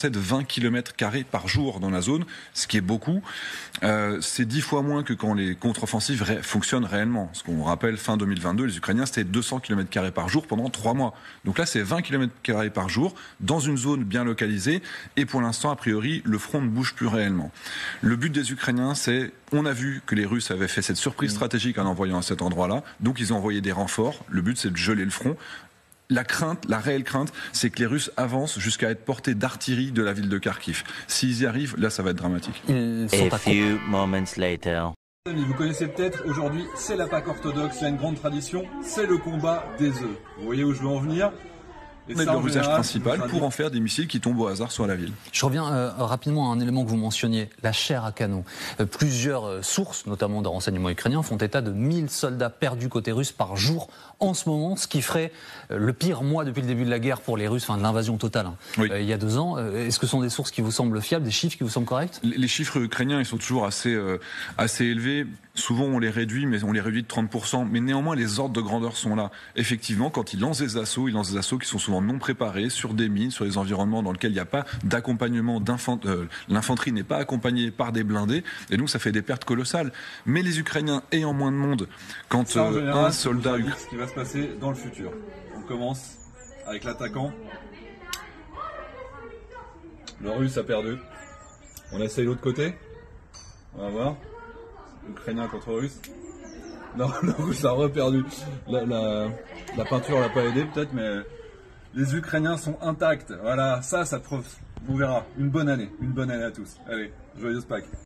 de 20 km² par jour dans la zone, ce qui est beaucoup. C'est 10 fois moins que quand les contre-offensives fonctionnent réellement. Ce qu'on rappelle, fin 2022, les Ukrainiens, c'était 200 km² par jour pendant 3 mois. Donc là, c'est 20 km² par jour, dans une zone bien localisée, et pour l'instant, a priori, le front ne bouge plus réellement. Le but des Ukrainiens, c'est, on a vu que les Russes avaient fait cette surprise stratégique en envoyant à cet endroit-là, donc ils ont envoyé des renforts. Le but, c'est de geler le front. La réelle crainte, c'est que les Russes avancent jusqu'à être portés d'artillerie de la ville de Kharkiv. S'ils y arrivent, là, ça va être dramatique. A few moments later. Vous connaissez peut-être, aujourd'hui, c'est la Pâque orthodoxe, il y a une grande tradition, c'est le combat des œufs. Vous voyez où je veux en venir ? On a le usage principal pour en faire des missiles qui tombent au hasard sur la ville. Je reviens rapidement à un élément que vous mentionniez, la chair à canon. Plusieurs sources, notamment de renseignements ukrainiens, font état de 1000 soldats perdus côté russe par jour en ce moment, ce qui ferait le pire mois depuis le début de la guerre pour les Russes, enfin de l'invasion totale, oui. Il y a 2 ans. Est-ce que ce sont des sources qui vous semblent fiables, des chiffres qui vous semblent corrects ? Les chiffres ukrainiens, ils sont toujours assez élevés. Souvent, on les réduit, mais on les réduit de 30%. Mais néanmoins, les ordres de grandeur sont là. Effectivement, quand ils lancent des assauts qui sont souvent non préparés, sur des mines, sur des environnements dans lesquels il n'y a pas d'accompagnement l'infanterie n'est pas accompagnée par des blindés, et donc ça fait des pertes colossales. Mais les Ukrainiens ayant moins de monde, quand ça, en général, un soldat... ce qui va se passer dans le futur. On commence avec l'attaquant. Le Russe a perdu. On essaye l'autre côté. On va voir. Ukrainien contre Russe. Non, le Russe a reperdu. La peinture l'a pas aidé peut-être, mais les Ukrainiens sont intacts. Voilà, ça prouve. On verra. Une bonne année à tous. Allez, joyeuse Pâques.